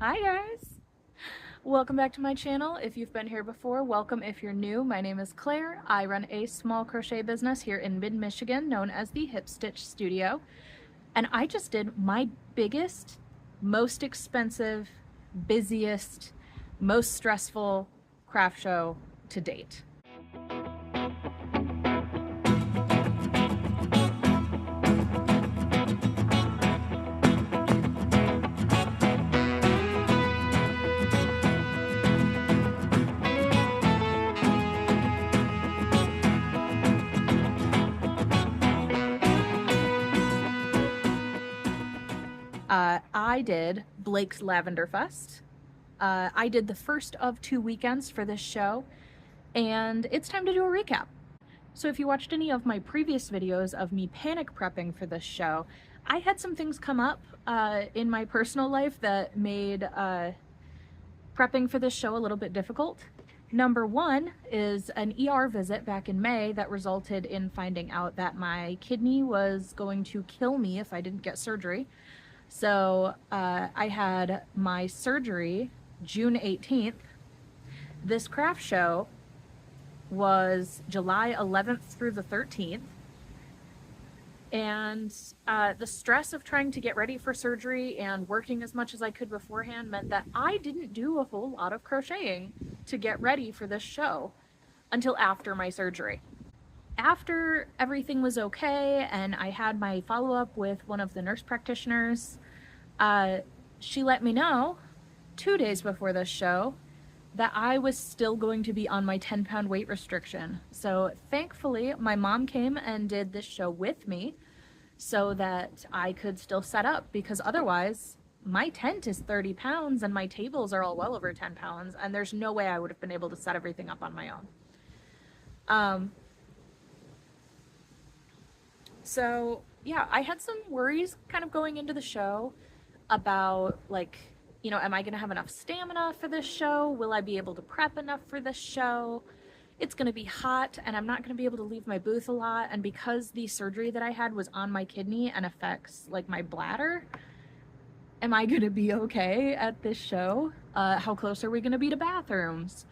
Hi guys! Welcome back to my channel. If you've been here before, welcome. If you're new, my name is Claire. I run a small crochet business here in mid-Michigan known as the Hip Stitch Studio. And I just did my biggest, most expensive, busiest, most stressful craft show to date. I did Blake's Lavender Fest. I did the first of 2 weekends for this show, and it's time to do a recap. So if you watched any of my previous videos of me panic prepping for this show, I had some things come up in my personal life that made prepping for this show a little bit difficult. Number one is an ER visit back in May that resulted in finding out that my kidney was going to kill me if I didn't get surgery. So I had my surgery June 18th. This craft show was July 11th through the 13th. And the stress of trying to get ready for surgery and working as much as I could beforehand meant that I didn't do a whole lot of crocheting to get ready for this show until after my surgery. After everything was okay and I had my follow-up with one of the nurse practitioners, she let me know 2 days before this show that I was still going to be on my 10-pound weight restriction. So thankfully, my mom came and did this show with me so that I could still set up, because otherwise my tent is 30 pounds and my tables are all well over 10 pounds, and there's no way I would have been able to set everything up on my own. So yeah, I had some worries kind of going into the show about, like, am I going to have enough stamina for this show? Will I be able to prep enough for this show? It's going to be hot and I'm not going to be able to leave my booth a lot. And because the surgery that I had was on my kidney and affects like my bladder, am I going to be okay at this show? How close are we going to be to bathrooms?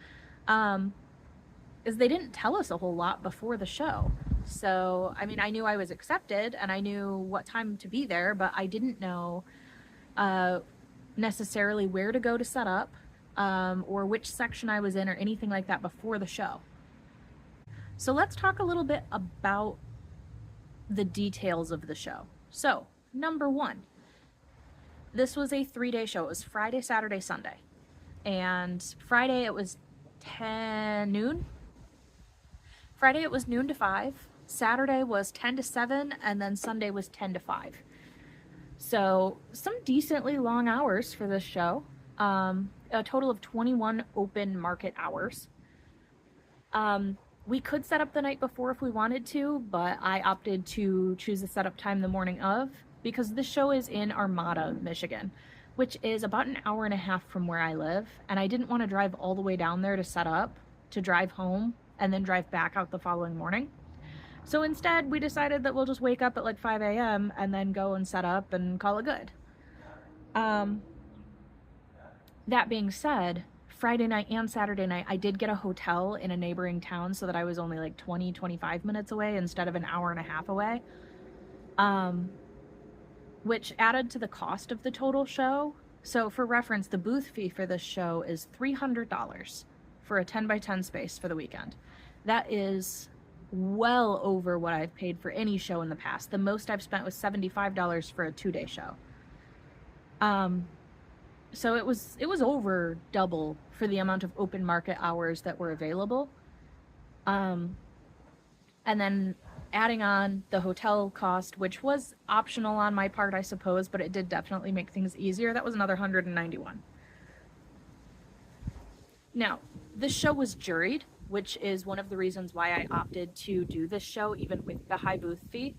Is they didn't tell us a whole lot before the show. So, I mean, I knew I was accepted and I knew what time to be there, but I didn't know necessarily where to go to set up, or which section I was in or anything like that before the show. So let's talk a little bit about the details of the show. So, number one, this was a 3-day show. It was Friday, Saturday, Sunday. And Friday it was noon. Friday it was noon to 5. Saturday was 10 to 7, and then Sunday was 10 to 5. So some decently long hours for this show. A total of 21 open market hours. We could set up the night before if we wanted to, but I opted to choose a setup time the morning of, because this show is in Armada, Michigan, which is about an hour and a half from where I live, and I didn't want to drive all the way down there to set up, to drive home, and then drive back out the following morning. So instead, we decided that we'll just wake up at like 5 a.m. and then go and set up and call it good. That being said, Friday night and Saturday night, I did get a hotel in a neighboring town so that I was only like 20-25 minutes away instead of an hour and a half away, which added to the cost of the total show. So for reference, the booth fee for this show is $300 for a 10 by 10 space for the weekend. That is well over what I've paid for any show in the past. The most I've spent was $75 for a 2-day show. So it was over double for the amount of open market hours that were available. And then adding on the hotel cost, which was optional on my part, I suppose, but it did definitely make things easier. That was another $191. Now, this show was juried, which is one of the reasons why I opted to do this show even with the high booth fee.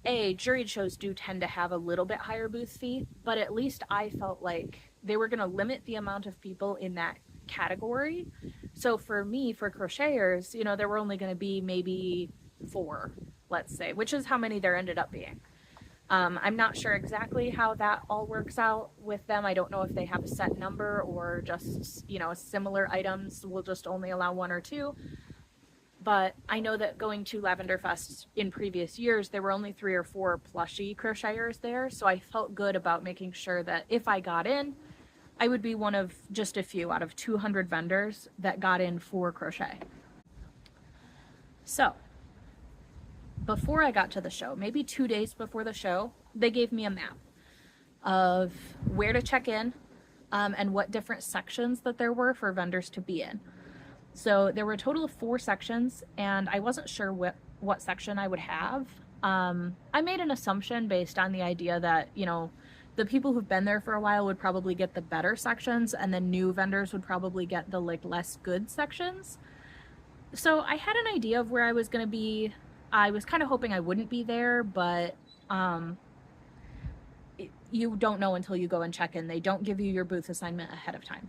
Juried shows do tend to have a little bit higher booth fee, but at least I felt like they were going to limit the amount of people in that category. So for me, for crocheters, there were only going to be maybe 4, let's say, which is how many there ended up being. I'm not sure exactly how that all works out with them. I don't know if they have a set number or just, you know, similar items will just only allow one or two. But I know that going to Lavender Fest in previous years, there were only 3 or 4 plushie crocheters there. So I felt good about making sure that if I got in, I would be one of just a few out of 200 vendors that got in for crochet. So before I got to the show, maybe 2 days before the show, they gave me a map of where to check in and what different sections that there were for vendors to be in. So there were a total of 4 sections, and I wasn't sure what section I would have. I made an assumption based on the idea that, you know, the people who've been there for a while would probably get the better sections, and then new vendors would probably get the like less good sections. So I had an idea of where I was going to be. I was kind of hoping I wouldn't be there, but you don't know until you go and check in. They don't give you your booth assignment ahead of time.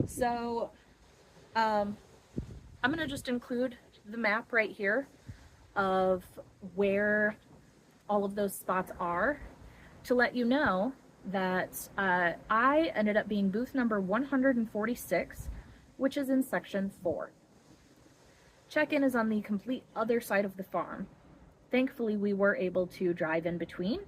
So I'm going to just include the map right here of where all of those spots are to let you know that I ended up being booth number 146, which is in section 4. Check-in is on the complete other side of the farm. Thankfully, we were able to drive in between.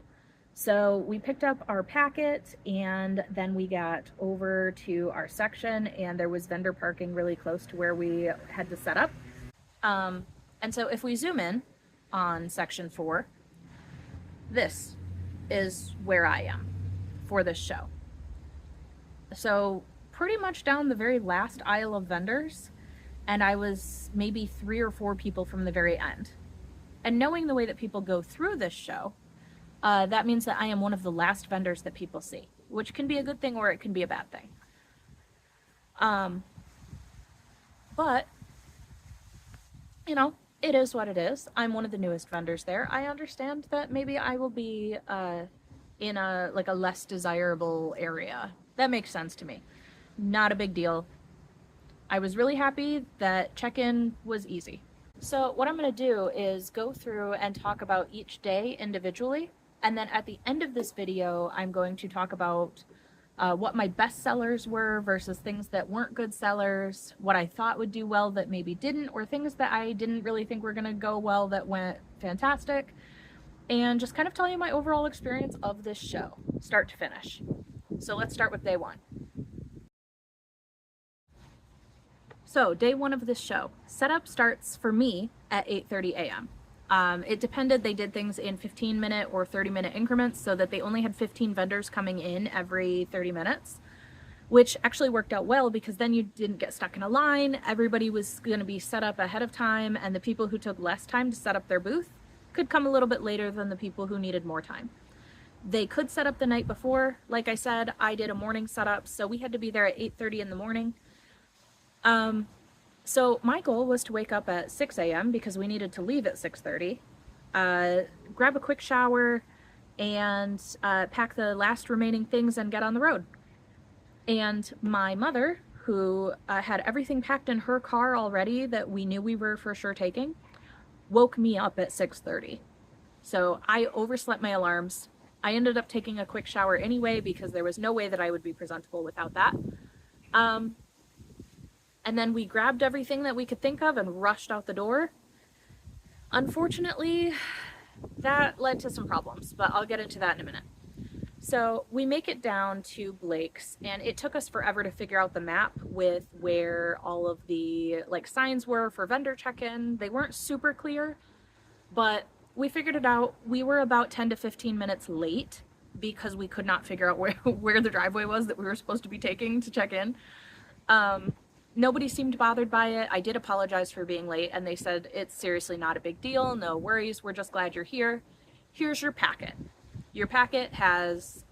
So we picked up our packet and then we got over to our section, and there was vendor parking really close to where we had to set up. And so if we zoom in on section 4, this is where I am for this show. So pretty much down the very last aisle of vendors, and I was maybe 3 or 4 people from the very end. And knowing the way that people go through this show, that means that I am one of the last vendors that people see, which can be a good thing or it can be a bad thing. But, you know, it is what it is. I'm one of the newest vendors there. I understand that maybe I will be in a less desirable area. That makes sense to me. Not a big deal. I was really happy that check-in was easy. So what I'm going to do is go through and talk about each day individually. And then at the end of this video, I'm going to talk about what my best sellers were versus things that weren't good sellers, what I thought would do well that maybe didn't, or things that I didn't really think were going to go well that went fantastic, and just kind of tell you my overall experience of this show, start to finish. So let's start with day 1. So day 1 of this show, setup starts for me at 8:30 a.m. It depended. They did things in 15-minute or 30-minute increments so that they only had 15 vendors coming in every 30 minutes, which actually worked out well because then you didn't get stuck in a line. Everybody was going to be set up ahead of time, and the people who took less time to set up their booth could come a little bit later than the people who needed more time. They could set up the night before. Like I said, I did a morning setup, so we had to be there at 8:30 in the morning. So my goal was to wake up at 6 a.m. because we needed to leave at 6:30, grab a quick shower, and pack the last remaining things and get on the road. And my mother, who had everything packed in her car already that we knew we were for sure taking, woke me up at 6:30. So I overslept my alarms. I ended up taking a quick shower anyway because there was no way that I would be presentable without that. And then we grabbed everything that we could think of and rushed out the door. Unfortunately, that led to some problems, but I'll get into that in a minute. So we make it down to Blake's, and it took us forever to figure out the map with where all of the signs were for vendor check-in. They weren't super clear, but we figured it out. We were about 10 to 15 minutes late because we could not figure out where the driveway was that we were supposed to be taking to check in. Nobody seemed bothered by it. I did apologize for being late, and they said it's seriously not a big deal. No worries. We're just glad you're here. Here's your packet. Your packet has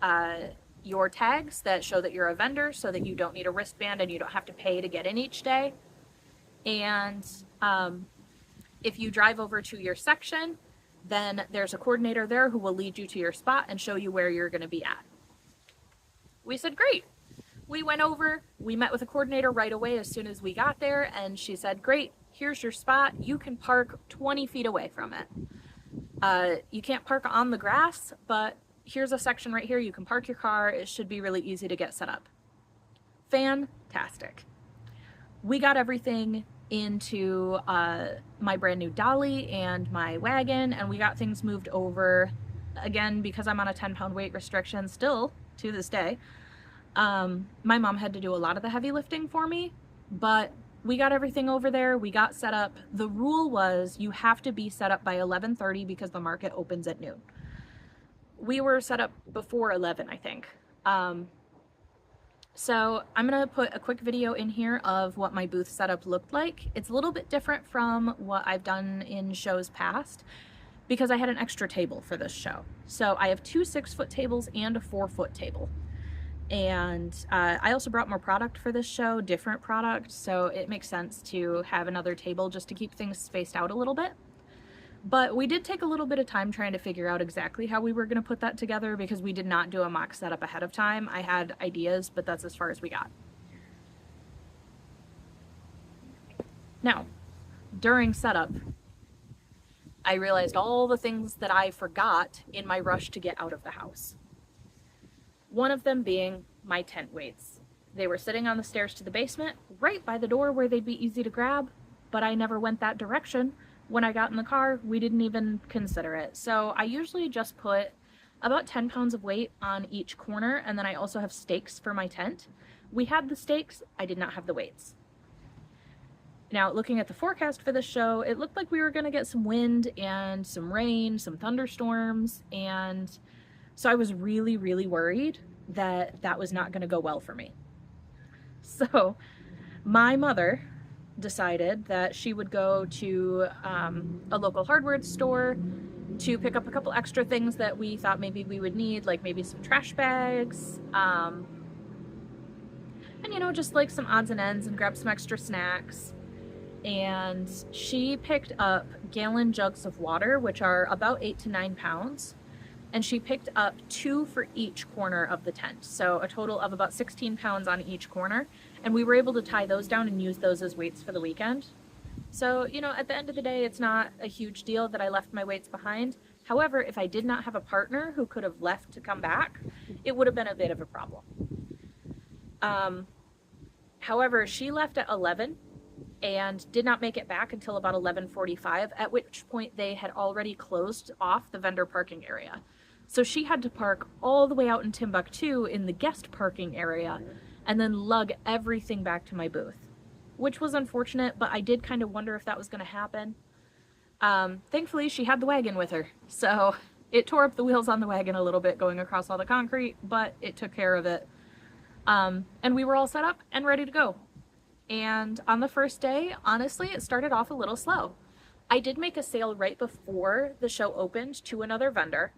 your tags that show that you're a vendor so that you don't need a wristband and you don't have to pay to get in each day. And if you drive over to your section, then there's a coordinator there who will lead you to your spot and show you where you're going to be at. We said, great. We went over, we met with a coordinator right away as soon as we got there, and she said, great, here's your spot. You can park 20 feet away from it. You can't park on the grass, but here's a section right here. You can park your car. It should be really easy to get set up. Fantastic. We got everything into my brand new dolly and my wagon, and we got things moved over. Again, because I'm on a 10-pound weight restriction still to this day, my mom had to do a lot of the heavy lifting for me, but we got everything over there. We got set up. The rule was you have to be set up by 11:30 because the market opens at noon. We were set up before 11, I think. So I'm gonna put a quick video in here of what my booth setup looked like. It's a little bit different from what I've done in shows past because I had an extra table for this show. So I have 2 6-foot tables and a 4-foot table. And I also brought more product for this show, different product, so it makes sense to have another table just to keep things spaced out a little bit. But we did take a little bit of time trying to figure out exactly how we were going to put that together because we did not do a mock setup ahead of time. I had ideas, but that's as far as we got. Now, during setup, I realized all the things that I forgot in my rush to get out of the house. One of them being my tent weights. They were sitting on the stairs to the basement, right by the door where they'd be easy to grab, but I never went that direction. When I got in the car, we didn't even consider it. So I usually just put about 10 pounds of weight on each corner, and then I also have stakes for my tent. We had the stakes, I did not have the weights. Now, looking at the forecast for this show, it looked like we were gonna get some wind and some rain, some thunderstorms, and so I was really, really worried that that was not gonna go well for me. So my mother decided that she would go to a local hardware store to pick up a couple extra things that we thought maybe we would need, like maybe some trash bags, and you know, just like some odds and ends, and grab some extra snacks. And she picked up gallon jugs of water, which are about 8 to 9 pounds. And she picked up 2 for each corner of the tent. So a total of about 16 pounds on each corner. And we were able to tie those down and use those as weights for the weekend. So, you know, at the end of the day, it's not a huge deal that I left my weights behind. However, if I did not have a partner who could have left to come back, it would have been a bit of a problem. However, she left at 11 and did not make it back until about 11:45, at which point they had already closed off the vendor parking area. So she had to park all the way out in Timbuktu in the guest parking area and then lug everything back to my booth, which was unfortunate, but I did kind of wonder if that was going to happen. Thankfully, she had the wagon with her, so it tore up the wheels on the wagon a little bit going across all the concrete, but it took care of it. And we were all set up and ready to go. And on the first day, honestly, it started off a little slow. I did make a sale right before the show opened to another vendor,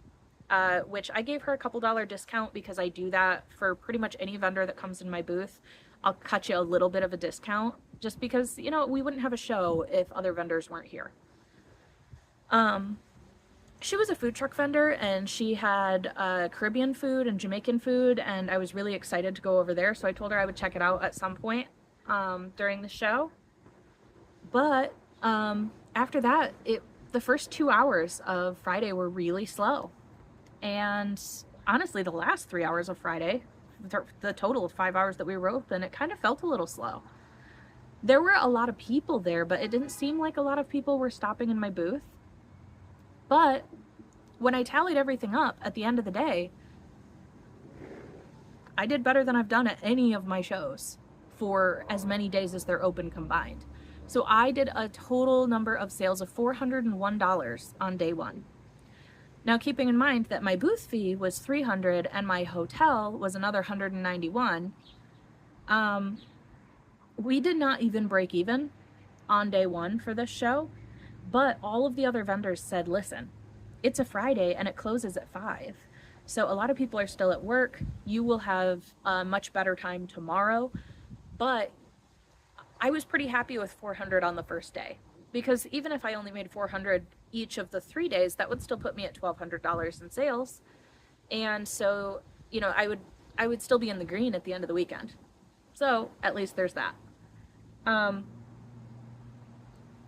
which I gave her a couple $1 discount because I do that for pretty much any vendor that comes in my booth. I'll cut you a little bit of a discount just because, you know, we wouldn't have a show if other vendors weren't here. She was a food truck vendor and she had Caribbean food and Jamaican food, and I was really excited to go over there, so I told her I would check it out at some point during the show. But after that, the first 2 hours of Friday were really slow. And honestly, the last 3 hours of Friday, the total of 5 hours that we were open, it kind of felt a little slow. There were a lot of people there, but it didn't seem like a lot of people were stopping in my booth. But when I tallied everything up at the end of the day, I did better than I've done at any of my shows for as many days as they're open combined. So I did a total number of sales of $401 on day one. Now, keeping in mind that my booth fee was $300 and my hotel was another $191, we did not even break even on day one for this show, but all of the other vendors said, listen, it's a Friday and it closes at 5. So a lot of people are still at work. You will have a much better time tomorrow. But I was pretty happy with $400 on the first day, because even if I only made $400 each of the 3 days, that would still put me at $1,200 in sales. And so, you know, I would still be in the green at the end of the weekend. So at least there's that.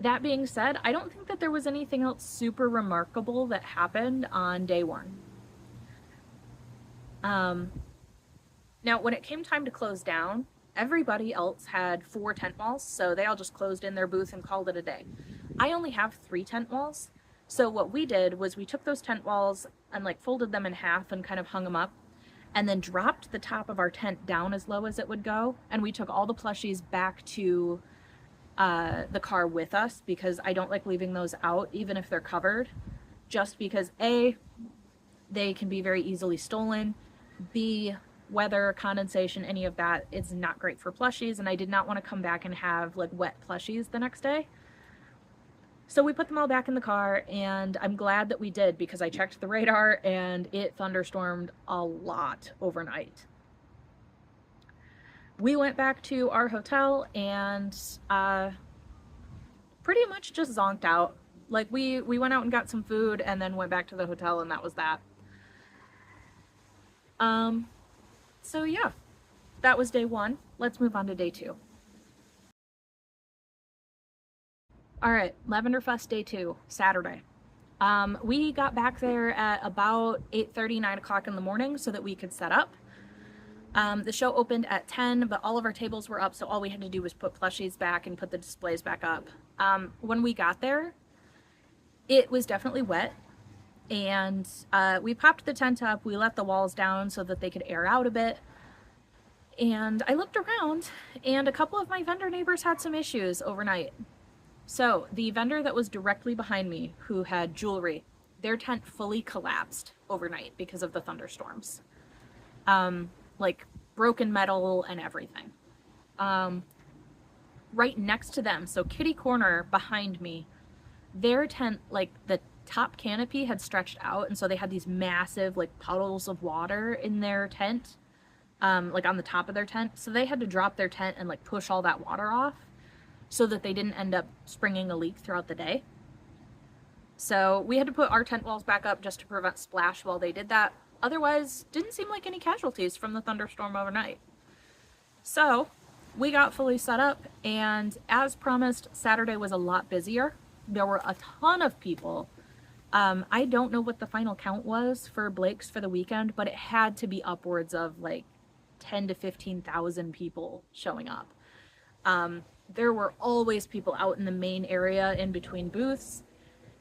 That being said, I don't think that there was anything else super remarkable that happened on day one. Um, Now, when it came time to close down, everybody else had 4 tent walls, so they all just closed in their booth and called it a day. I only have 3 tent walls, so what we did was we took those tent walls and like folded them in half and kind of hung them up, and then dropped the top of our tent down as low as it would go, and we took all the plushies back to the car with us because I don't like leaving those out, even if they're covered, just because A, they can be very easily stolen, B, weather, condensation, any of that is not great for plushies, and I did not want to come back and have like wet plushies the next day. So we put them all back in the car, and I'm glad that we did because I checked the radar and it thunderstormed a lot overnight. We went back to our hotel and pretty much just zonked out. Like we went out and got some food and then went back to the hotel, and that was that. So yeah, that was day one. Let's move on to day two. All right, Lavender Fest day two, Saturday. We got back there at about 8:30, 9 o'clock in the morning so that we could set up. The show opened at 10, but all of our tables were up, so all we had to do was put plushies back and put the displays back up. When we got there, it was definitely wet, and we popped the tent up, we let the walls down so that they could air out a bit, and I looked around, and a couple of my vendor neighbors had some issues overnight. So the vendor that was directly behind me, who had jewelry, their tent fully collapsed overnight because of the thunderstorms. Like broken metal and everything. Right next to them, so kitty corner behind me, their tent, like the top canopy had stretched out, and so they had these massive like puddles of water in their tent, like on the top of their tent. So they had to drop their tent and like push all that water off so that they didn't end up springing a leak throughout the day. So we had to put our tent walls back up just to prevent splash while they did that. Otherwise, didn't seem like any casualties from the thunderstorm overnight. So we got fully set up, and as promised, Saturday was a lot busier. There were a ton of people. I don't know what the final count was for Blake's for the weekend, but it had to be upwards of like 10 to 15,000 people showing up. There were always people out in the main area in between booths,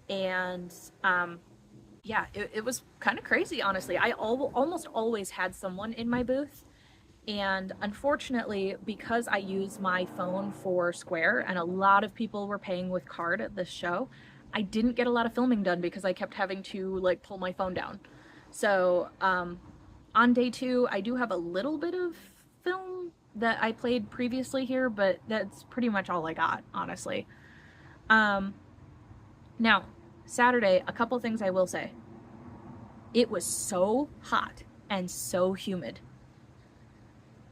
and yeah, it was kind of crazy, honestly. I almost always had someone in my booth, and unfortunately, because I use my phone for Square, and a lot of people were paying with card at this show, I didn't get a lot of filming done because I kept having to like pull my phone down. So on day two, I do have a little bit of film that I played previously here, but that's pretty much all I got, honestly. Now, Saturday, a couple things I will say. It was so hot and so humid.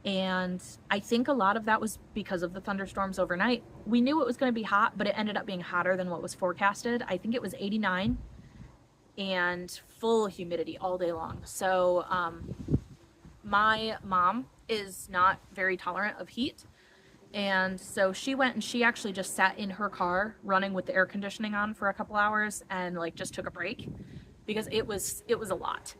And I think a lot of that was because of the thunderstorms overnight. We knew it was going to be hot, but it ended up being hotter than what was forecasted. I think it was 89 and full humidity all day long. So my mom is not very tolerant of heat, and so she went and she actually just sat in her car running with the air conditioning on for a couple hours and like just took a break because it was a lot.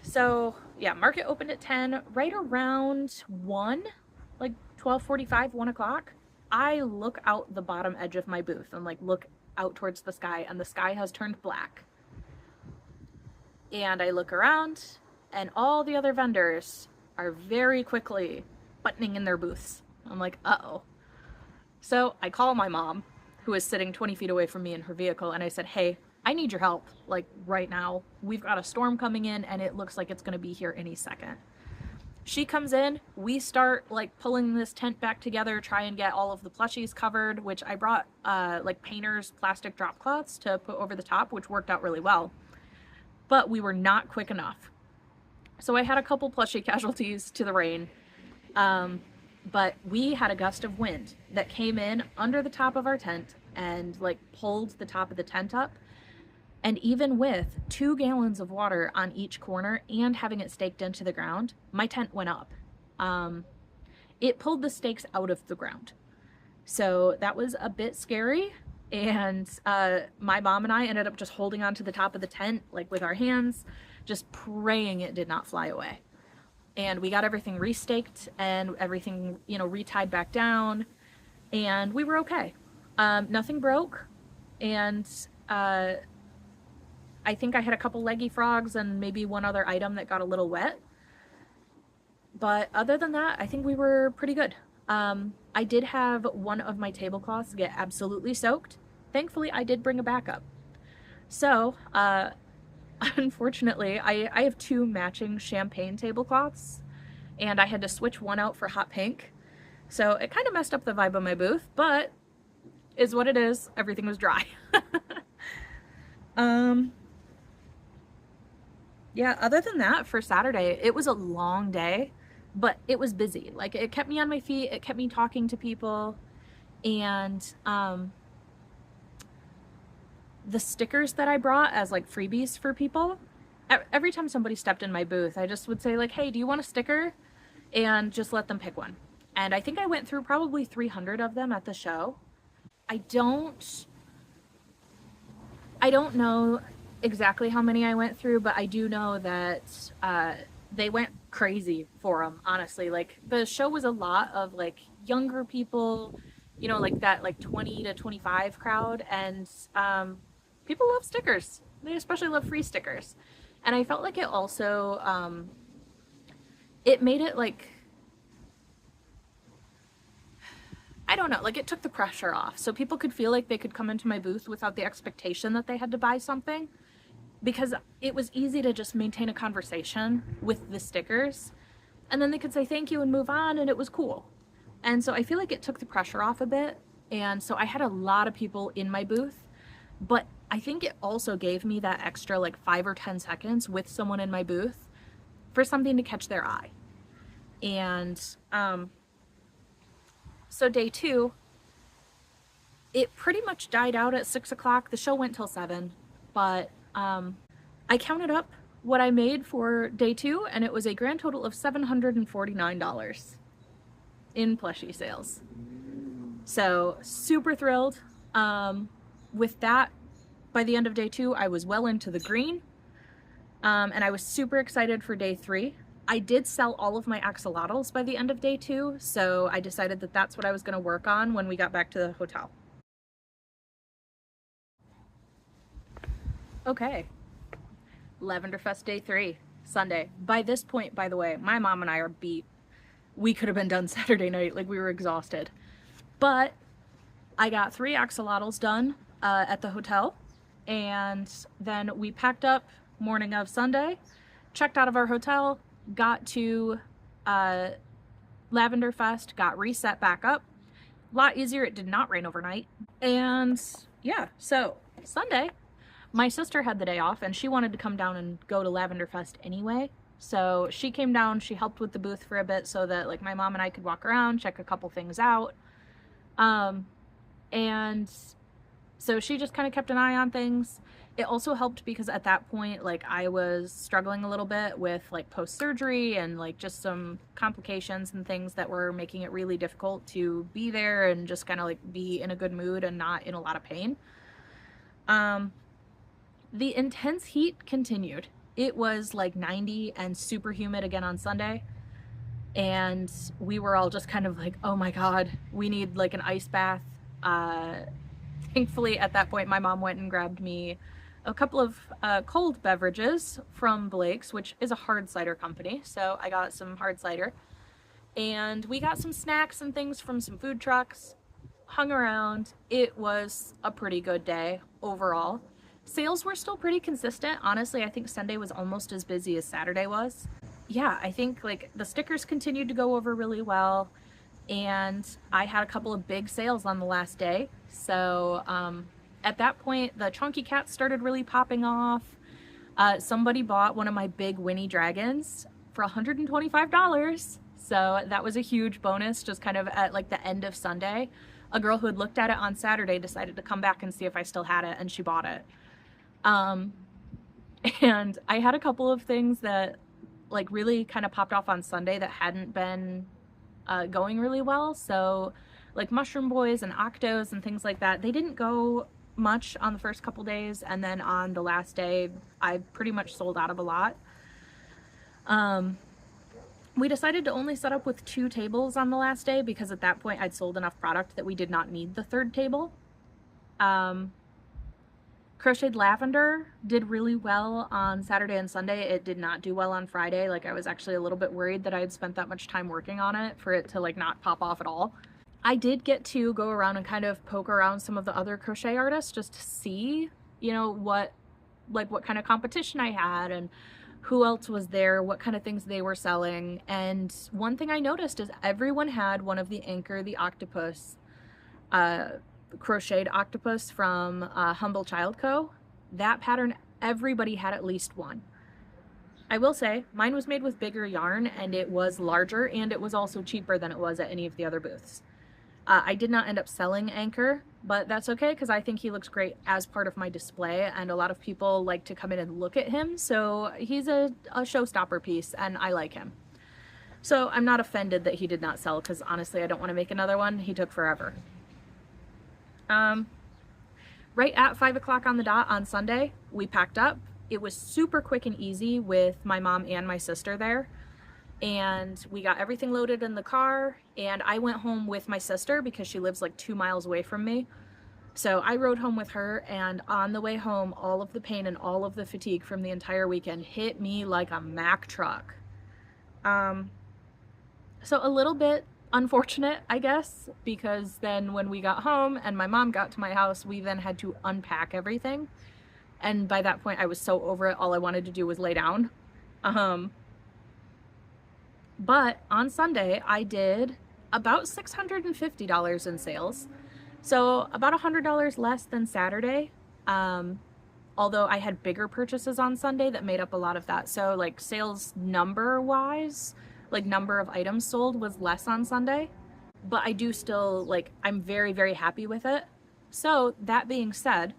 So yeah, market opened at 10. Right around 1, like 12:45, 1 o'clock, I look out the bottom edge of my booth and like look out towards the sky, and the sky has turned black. And I look around, and all the other vendors are very quickly buttoning in their booths. I'm like, uh-oh. So I call my mom, who is sitting 20 feet away from me in her vehicle, and I said, hey, I need your help, like right now. We've got a storm coming in, and it looks like it's gonna be here any second. She comes in, we start like pulling this tent back together, try and get all of the plushies covered, which I brought like painter's plastic drop cloths to put over the top, which worked out really well. But we were not quick enough. So I had a couple plushie casualties to the rain. But we had a gust of wind that came in under the top of our tent and like pulled the top of the tent up. And even with 2 gallons of water on each corner and having it staked into the ground, my tent went up. It pulled the stakes out of the ground. So that was a bit scary. And my mom and I ended up just holding onto the top of the tent, like with our hands, just praying it did not fly away. And we got everything restaked and everything, you know, retied back down, and we were okay. Nothing broke, and I think I had a couple leggy frogs and maybe one other item that got a little wet. But other than that, I think we were pretty good. I did have one of my tablecloths get absolutely soaked. Thankfully, I did bring a backup. So, unfortunately, I have two matching champagne tablecloths, and I had to switch one out for hot pink. So it kind of messed up the vibe of my booth, but is what it is. Everything was dry. Yeah, other than that, for Saturday, it was a long day, but it was busy. Like, it kept me on my feet, it kept me talking to people, and the stickers that I brought as like freebies for people, every time somebody stepped in my booth, I just would say like, hey, do you want a sticker? And just let them pick one. And I think I went through probably 300 of them at the show. I don't know exactly how many I went through, but I do know that they went crazy for them, honestly. Like, the show was a lot of like younger people, you know, like that like 20 to 25 crowd, and people love stickers. They especially love free stickers. And I felt like it also it made it like, I don't know, like it took the pressure off. So people could feel like they could come into my booth without the expectation that they had to buy something, because it was easy to just maintain a conversation with the stickers, and then they could say thank you and move on, and it was cool. And so I feel like it took the pressure off a bit. And so I had a lot of people in my booth, but I think it also gave me that extra like 5 or 10 seconds with someone in my booth for something to catch their eye. And so day 2, it pretty much died out at 6 o'clock. The show went till 7, but I counted up what I made for day 2, and it was a grand total of $749 in plushie sales. So super thrilled. With that, by the end of day 2, I was well into the green, and I was super excited for day 3. I did sell all of my axolotls by the end of day 2, so I decided that that's what I was going to work on when we got back to the hotel. Okay, Lavender Fest day 3, Sunday. By this point, by the way, my mom and I are beat. We could have been done Saturday night, like we were exhausted. But I got 3 axolotls done at the hotel, and then we packed up morning of Sunday, checked out of our hotel, got to Lavender Fest, got reset back up. A lot easier, it did not rain overnight. And yeah, so Sunday, my sister had the day off and she wanted to come down and go to Lavender Fest anyway. So she came down, she helped with the booth for a bit so that like my mom and I could walk around, check a couple things out. And so she just kind of kept an eye on things. It also helped because at that point, like, I was struggling a little bit with like post-surgery and like just some complications and things that were making it really difficult to be there and just kind of like be in a good mood and not in a lot of pain. The intense heat continued. It was like 90 and super humid again on Sunday. And we were all just kind of like, oh my God, we need like an ice bath. Thankfully, at that point, my mom went and grabbed me a couple of cold beverages from Blake's, which is a hard cider company. So I got some hard cider. And we got some snacks and things from some food trucks, hung around. It was a pretty good day overall. Sales were still pretty consistent. Honestly, I think Sunday was almost as busy as Saturday was. Yeah, I think like the stickers continued to go over really well, and I had a couple of big sales on the last day. So at that point, the chunky cats started really popping off. Somebody bought one of my big Winnie dragons for $125. So that was a huge bonus, just kind of at like the end of Sunday. A girl who had looked at it on Saturday decided to come back and see if I still had it, and she bought it. And I had a couple of things that like really kind of popped off on Sunday that hadn't been going really well. So like mushroom boys and octos and things like that. They didn't go much on the first couple days, and then on the last day I pretty much sold out of a lot. We decided to only set up with 2 tables on the last day because at that point I'd sold enough product that we did not need the 3rd table. Crocheted lavender did really well on Saturday and Sunday. It did not do well on Friday. Like, I was actually a little bit worried that I had spent that much time working on it for it to like not pop off at all. I did get to go around and kind of poke around some of the other crochet artists just to see, you know, what kind of competition I had and who else was there, what kind of things they were selling. And one thing I noticed is everyone had one of the Anchor the Octopus crocheted octopus from Humble Child Co. That pattern, everybody had at least one. I will say mine was made with bigger yarn and it was larger, and it was also cheaper than it was at any of the other booths. I did not end up selling Anchor, but that's okay because I think he looks great as part of my display, and a lot of people like to come in and look at him, so he's a showstopper piece and I like him. So I'm not offended that he did not sell, because honestly I don't want to make another one. He took forever. Right at 5 o'clock on the dot on Sunday, we packed up. It was super quick and easy with my mom and my sister there. And we got everything loaded in the car, and I went home with my sister because she lives like 2 miles away from me. So I rode home with her, and on the way home, all of the pain and all of the fatigue from the entire weekend hit me like a Mack truck. So a little bit unfortunate, I guess, because then when we got home and my mom got to my house, we then had to unpack everything. And by that point I was so over it, all I wanted to do was lay down. But on Sunday I did about $650 in sales. So about $100 less than Saturday. Although I had bigger purchases on Sunday that made up a lot of that. So like sales number wise, like number of items sold was less on Sunday, but I do still, like, I'm very, very happy with it. So that being said,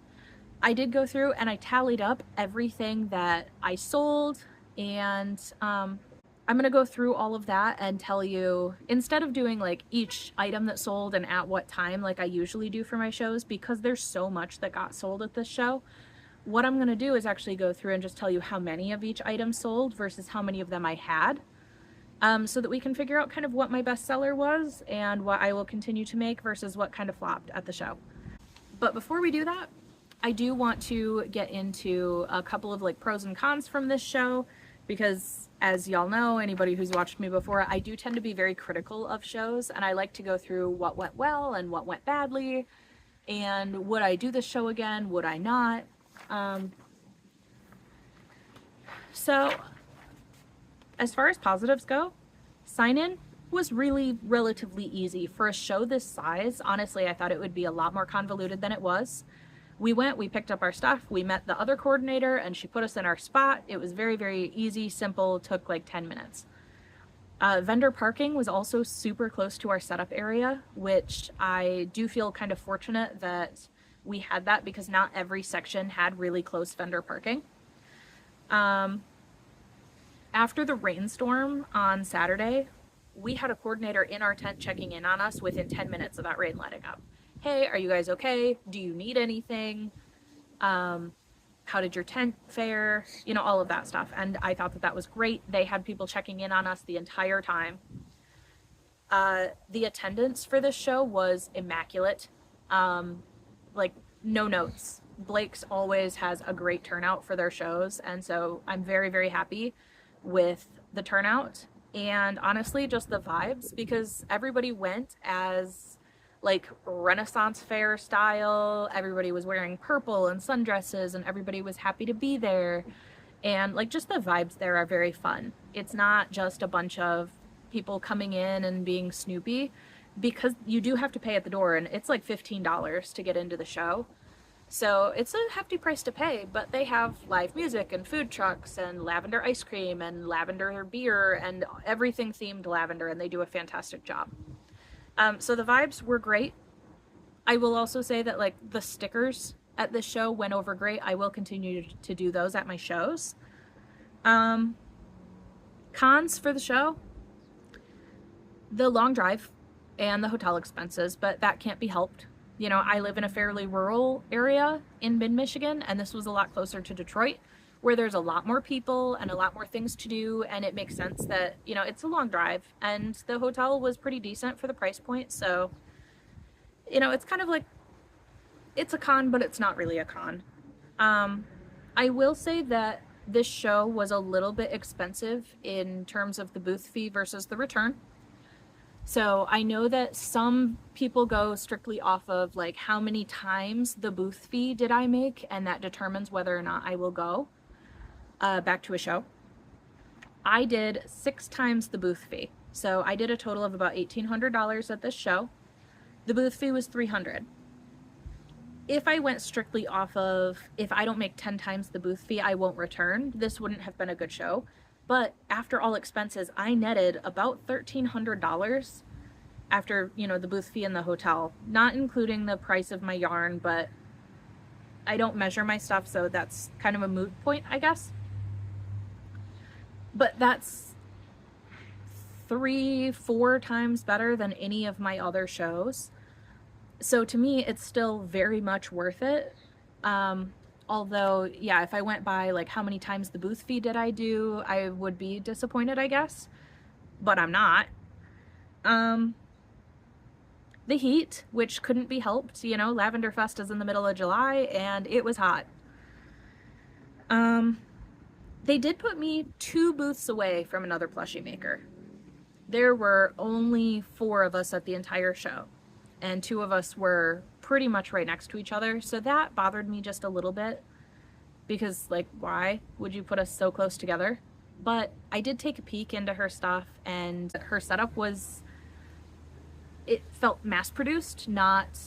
I did go through and I tallied up everything that I sold, and I'm gonna go through all of that and tell you, instead of doing like each item that sold and at what time like I usually do for my shows, because there's so much that got sold at this show, what I'm gonna do is actually go through and just tell you how many of each item sold versus how many of them I had. So that we can figure out kind of what my bestseller was and what I will continue to make versus what kind of flopped at the show. But before we do that, I do want to get into a couple of like pros and cons from this show, because as y'all know, anybody who's watched me before, I do tend to be very critical of shows, and I like to go through what went well and what went badly, and would I do this show again, would I not? So as far as positives go, sign-in was really relatively easy. For a show this size, honestly, I thought it would be a lot more convoluted than it was. We went, we picked up our stuff, we met the other coordinator, and she put us in our spot. It was very, very easy, simple, took like 10 minutes. Vendor parking was also super close to our setup area, which I do feel kind of fortunate that we had that, because not every section had really close vendor parking. After the rainstorm on Saturday, we had a coordinator in our tent checking in on us within 10 minutes of that rain letting up. Hey, are you guys okay? Do you need anything? How did your tent fare? You know, all of that stuff. And I thought that that was great. They had people checking in on us the entire time. The attendance for this show was immaculate. Like, no notes. Blake's always has a great turnout for their shows, and so I'm very, very happy with the turnout, and honestly just the vibes, because everybody went as like Renaissance fair style. Everybody was wearing purple and sundresses, and everybody was happy to be there, and like just the vibes there are very fun. It's not just a bunch of people coming in and being snoopy, because you do have to pay at the door, and it's like $15 to get into the show. So it's a hefty price to pay, but they have live music and food trucks and lavender ice cream and lavender beer and everything themed lavender, and they do a fantastic job. So the vibes were great. I will also say that like the stickers at this show went over great. I will continue to do those at my shows. Cons for the show: the long drive. and the hotel expenses, but that can't be helped. You know, I live in a fairly rural area in mid-Michigan, and this was a lot closer to Detroit, where there's a lot more people and a lot more things to do, and it makes sense that, you know, it's a long drive, and the hotel was pretty decent for the price point, so, you know, it's kind of like, it's a con, but it's not really a con. I will say that this show was a little bit expensive in terms of the booth fee versus the return. So I know that some people go strictly off of like how many times the booth fee did I make, and that determines whether or not I will go back to a show. I did 6 times the booth fee. So I did a total of about $1,800 at this show. The booth fee was $300. If I went strictly off of, if I don't make 10 times the booth fee, I won't return, this wouldn't have been a good show. But after all expenses, I netted about $1,300 after, you know, the booth fee and the hotel, not including the price of my yarn, but I don't measure my stuff, so that's kind of a moot point, I guess. But that's 3-4 times better than any of my other shows. So to me, it's still very much worth it. Although, yeah, if I went by like how many times the booth fee did I do, I would be disappointed, I guess. But I'm not. The heat, which couldn't be helped, you know, Lavender Fest is in the middle of July and it was hot. They did put me 2 booths away from another plushie maker. There were only 4 of us at the entire show, and 2 of us were pretty much right next to each other, so that bothered me just a little bit, because, like, why would you put us so close together? But I did take a peek into her stuff, and her setup was, it felt mass-produced, not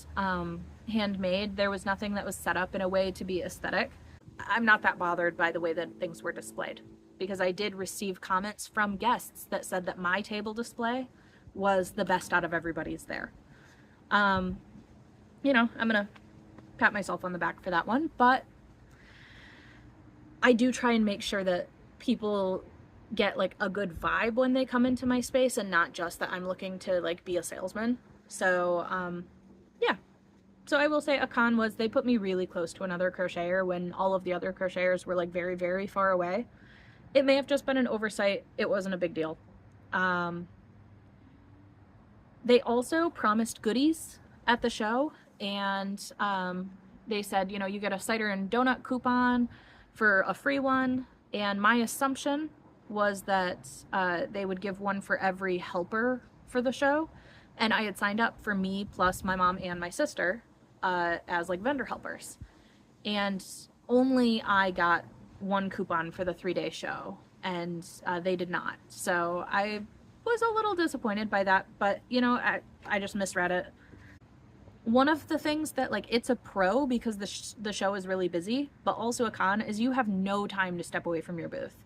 handmade. There was nothing that was set up in a way to be aesthetic. I'm not that bothered by the way that things were displayed, because I did receive comments from guests that said that my table display was the best out of everybody's there. You know, I'm gonna pat myself on the back for that one, but I do try and make sure that people get like a good vibe when they come into my space, and not just that I'm looking to like be a salesman. So, yeah. So I will say a con was they put me really close to another crocheter when all of the other crocheters were like very, very far away. It may have just been an oversight. It wasn't a big deal. They also promised goodies at the show, and they said, you know, you get a cider and donut coupon for a free one, and my assumption was that they would give one for every helper for the show, and I had signed up for me plus my mom and my sister as like vendor helpers, and only I got one coupon for the 3-day show, and they did not. So I was a little disappointed by that, but you know, I just misread it. One of the things that, like, it's a pro because the show is really busy, but also a con is you have no time to step away from your booth.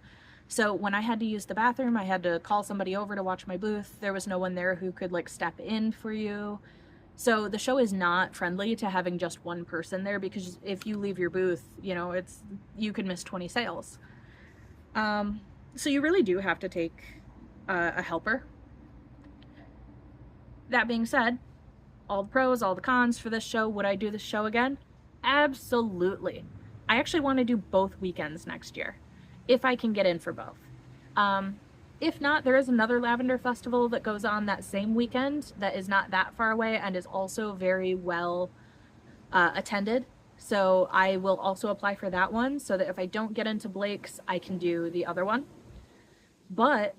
So when I had to use the bathroom, I had to call somebody over to watch my booth. There was no one there who could like step in for you. So the show is not friendly to having just one person there, because if you leave your booth, you know, you could miss 20 sales. So you really do have to take a helper. That being said, all the pros, all the cons for this show. Would I do this show again? Absolutely. I actually want to do both weekends next year, if I can get in for both. If not, there is another Lavender Festival that goes on that same weekend that is not that far away and is also very well attended. So I will also apply for that one, so that if I don't get into Blake's, I can do the other one. But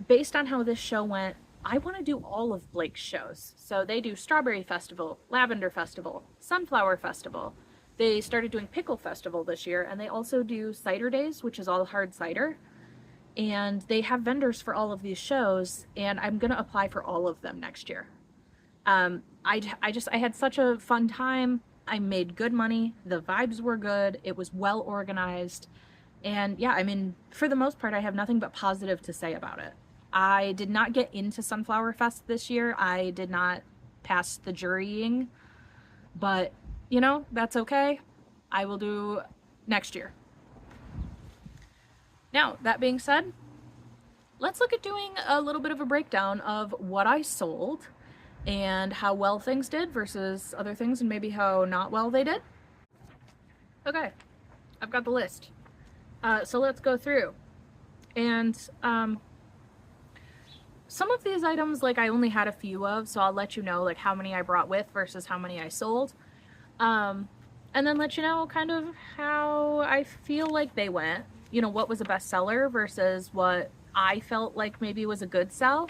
based on how this show went, I want to do all of Blake's shows. So they do Strawberry Festival, Lavender Festival, Sunflower Festival. They started doing Pickle Festival this year, and they also do Cider Days, which is all hard cider. And they have vendors for all of these shows, and I'm going to apply for all of them next year. I had such a fun time. I made good money. The vibes were good. It was well organized. And yeah, I mean, for the most part, I have nothing but positive to say about it. I did not get into Sunflower Fest this year. I did not pass the jurying, but you know, that's okay. I will do next year. Now, that being said, let's look at doing a little bit of a breakdown of what I sold and how well things did versus other things and maybe how not well they did. Okay, I've got the list. So let's go through. And some of these items, like, I only had a few of, so I'll let you know like how many I brought with versus how many I sold. And then let you know kind of how I feel like they went. You know, what was a bestseller versus what I felt like maybe was a good sell.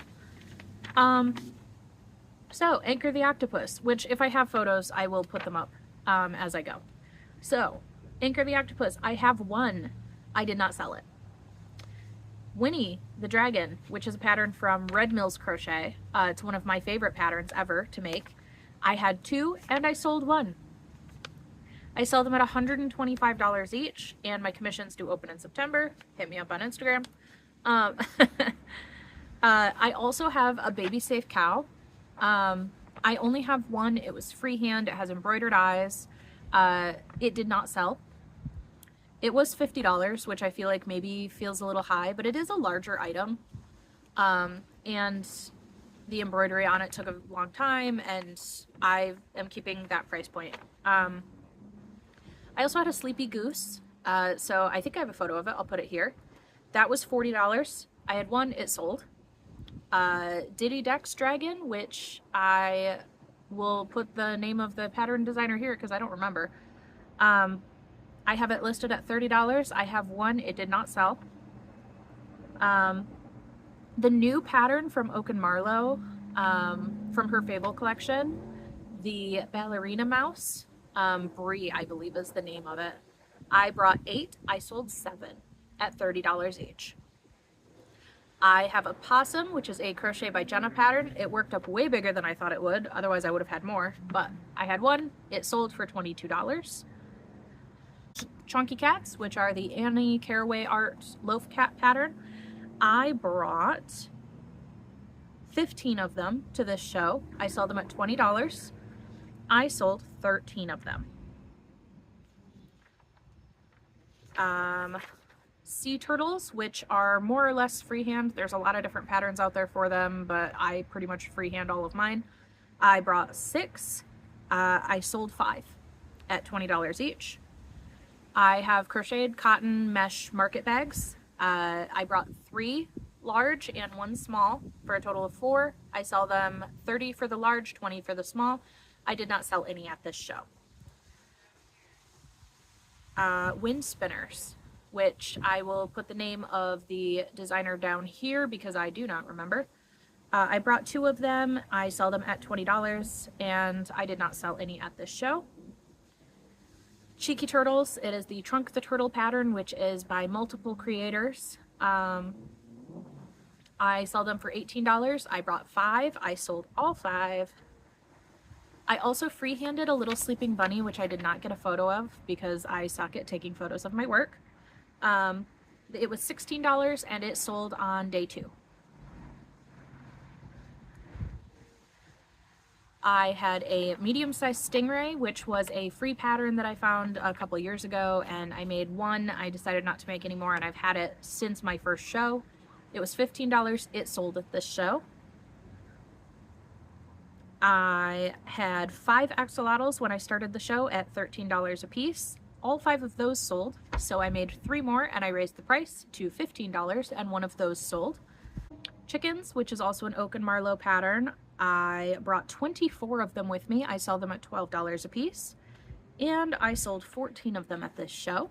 So, Anchor the Octopus, which if I have photos, I will put them up as I go. So, Anchor the Octopus, I have one. I did not sell it. Winnie the Dragon, which is a pattern from Red Mills Crochet. It's one of my favorite patterns ever to make. I had two and I sold one. I sell them at $125 each, and my commissions do open in September. Hit me up on Instagram. I also have a baby safe cow. I only have one. It was freehand. It has embroidered eyes. It did not sell. It was $50, which I feel like maybe feels a little high, but it is a larger item. And the embroidery on it took a long time, and I am keeping that price point. I also had a Sleepy Goose, so I think I have a photo of it. I'll put it here. That was $40. I had one, it sold. Diddy Dex Dragon, which I will put the name of the pattern designer here because I don't remember. I have it listed at $30. I have one, it did not sell. The new pattern from Oak and Marlowe, from her Fable collection, the Ballerina Mouse, Brie, I believe is the name of it. I brought 8, I sold 7 at $30 each. I have a Possum, which is a Crochet by Jenna pattern. It worked up way bigger than I thought it would, otherwise I would have had more, but I had one. It sold for $22. Chunky Cats, which are the Annie Caraway Art Loaf Cat pattern. I brought 15 of them to this show. I sell them at $20. I sold 13 of them. Sea turtles, which are more or less freehand. There's a lot of different patterns out there for them, but I pretty much freehand all of mine. I brought 6. I sold 5 at $20 each. I have crocheted cotton mesh market bags. I brought 3 large and 1 small for a total of 4. I sell them 30 for the large, 20 for the small. I did not sell any at this show. Wind spinners, which I will put the name of the designer down here because I do not remember. I brought 2 of them. I sell them at $20, and I did not sell any at this show. Cheeky Turtles, it is the Trunk the Turtle pattern, which is by multiple creators. I sell them for $18. I brought 5. I sold all 5. I also freehanded a little sleeping bunny, which I did not get a photo of because I suck at taking photos of my work. It was $16 and it sold on day 2. I had a medium-sized stingray, which was a free pattern that I found a couple years ago, and I made one. I decided not to make any more, and I've had it since my first show. It was $15. It sold at this show. I had 5 axolotls when I started the show at $13 a piece. All 5 of those sold, so I made 3 more and I raised the price to $15, and one of those sold. Chickens, which is also an Oak and Marlowe pattern. I brought 24 of them with me. I sell them at $12 a piece, and I sold 14 of them at this show.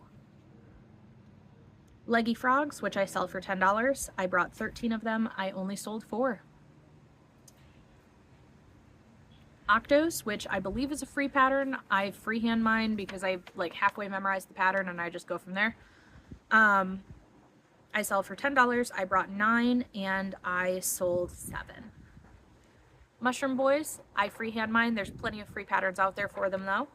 Leggy frogs, which I sell for $10. I brought 13 of them. I only sold 4. Octos, which I believe is a free pattern. I freehand mine because I like halfway memorized the pattern and I just go from there. I sell for $10. I brought 9 and I sold 7. Mushroom Boys, I freehand mine. There's plenty of free patterns out there for them though.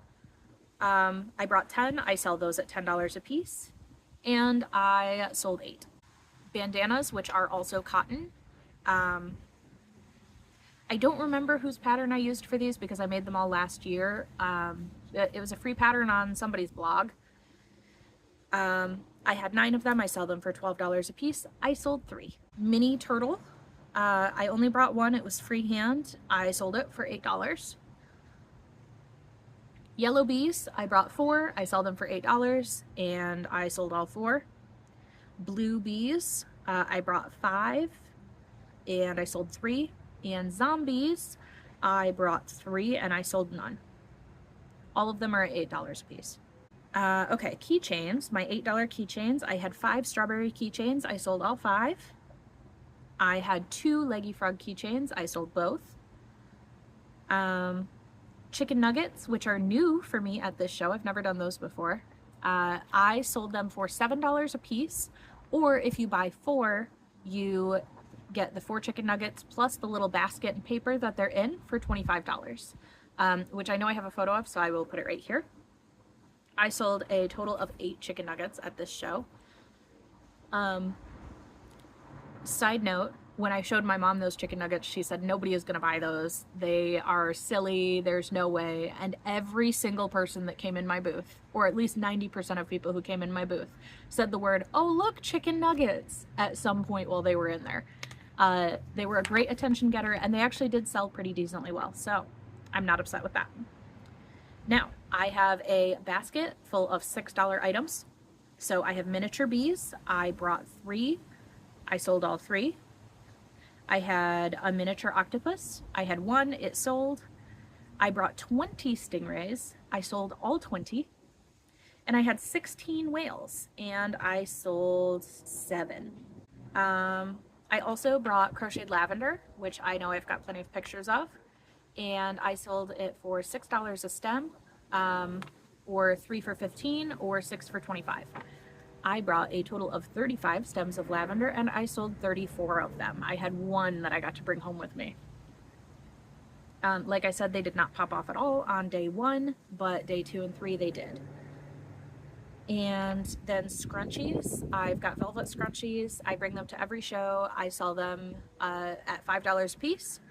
I brought 10. I sell those at $10 a piece, and I sold 8. Bandanas, which are also cotton. I don't remember whose pattern I used for these because I made them all last year. It was a free pattern on somebody's blog. I had 9 of them. I sell them for $12 a piece. I sold 3. Mini Turtle. I only brought one. It was freehand. I sold it for $8. Yellow bees, I brought 4. I sold them for $8 and I sold all 4. Blue bees, I brought 5 and I sold 3. And zombies, I brought 3 and I sold none. All of them are at $8 a piece. Okay, keychains, my $8 keychains. I had 5 strawberry keychains. I sold all 5. I had 2 leggy frog keychains. I sold both. Chicken nuggets, which are new for me at this show. I've never done those before. I sold them for $7 a piece, or if you buy 4, you get the 4 chicken nuggets plus the little basket and paper that they're in for $25, which I know I have a photo of, so I will put it right here. I sold a total of 8 chicken nuggets at this show. Side note, when I showed my mom those chicken nuggets, she said, nobody is going to buy those. They are silly. There's no way. And every single person that came in my booth, or at least 90% of people who came in my booth, said the word, oh, look, chicken nuggets, at some point while they were in there. They were a great attention getter, and they actually did sell pretty decently well. So I'm not upset with that. Now, I have a basket full of $6 items. So I have miniature bees. I brought 3. I sold all 3. I had a miniature octopus. I had 1, it sold. I brought 20 stingrays. I sold all 20. And I had 16 whales, and I sold 7. I also brought crocheted lavender, which I know I've got plenty of pictures of, and I sold it for $6 a stem, or 3 for $15, or 6 for $25. I brought a total of 35 stems of lavender, and I sold 34 of them. I had 1 that I got to bring home with me. Like I said, they did not pop off at all on day 1, but day 2 and 3 they did. And then scrunchies. I've got velvet scrunchies. I bring them to every show. I sell them at $5 a piece.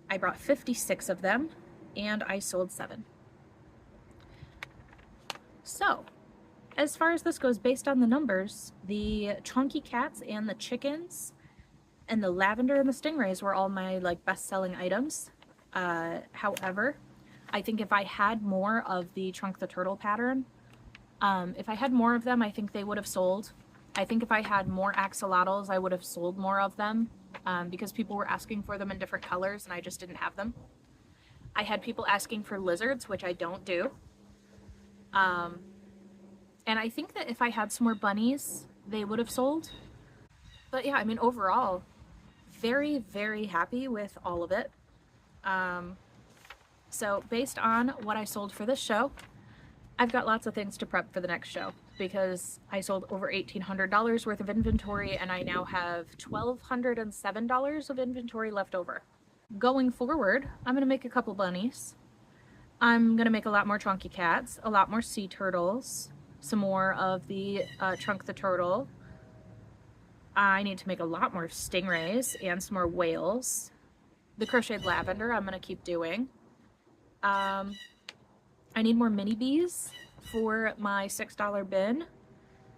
I brought 56 of them, and I sold 7. So, as far as this goes, based on the numbers, the chunky cats and the chickens and the lavender and the stingrays were all my best-selling items. However, I think if I had more of the Trunk the Turtle pattern, if I had more of them, I think they would have sold. I think if I had more axolotls, I would have sold more of them, because people were asking for them in different colors and I just didn't have them. I had people asking for lizards, which I don't do. And I think that if I had some more bunnies, they would have sold. But yeah, I mean, overall, very, very happy with all of it. So based on what I sold for this show, I've got lots of things to prep for the next show, because I sold over $1,800 worth of inventory and I now have $1,207 of inventory left over. Going forward, I'm going to make a couple bunnies. I'm going to make a lot more chunky cats, a lot more sea turtles, some more of the Trunk the Turtle. I need to make a lot more stingrays and some more whales. The crocheted lavender I'm going to keep doing. I need more mini bees for my $6 bin.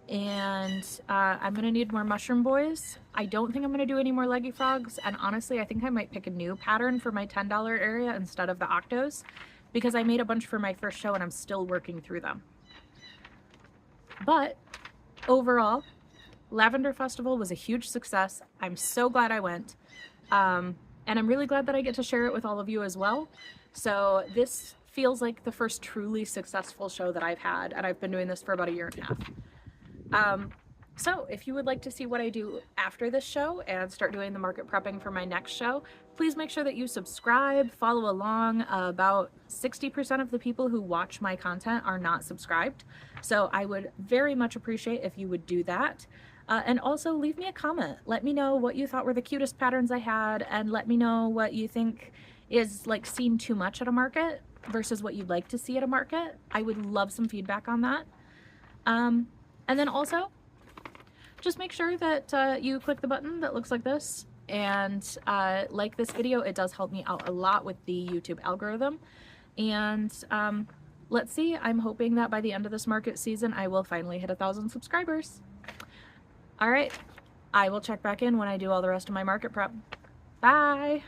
And I'm going to need more mushroom boys. I don't think I'm going to do any more leggy frogs. And honestly, I think I might pick a new pattern for my $10 area instead of the octos, because I made a bunch for my first show and I'm still working through them. But overall, Lavender Festival was a huge success. I'm so glad I went. And I'm really glad that I get to share it with all of you as well. So this feels like the first truly successful show that I've had, and I've been doing this for about 1.5 years. So if you would like to see what I do after this show and start doing the market prepping for my next show, please make sure that you subscribe, follow along. About 60% of the people who watch my content are not subscribed. So I would very much appreciate if you would do that. And also leave me a comment. Let me know what you thought were the cutest patterns I had, and let me know what you think is seen too much at a market versus what you'd like to see at a market. I would love some feedback on that. And then also, just make sure that you click the button that looks like this and like this video. It does help me out a lot with the YouTube algorithm. And let's see, I'm hoping that by the end of this market season, I will finally hit 1,000 subscribers. All right, I will check back in when I do all the rest of my market prep. Bye!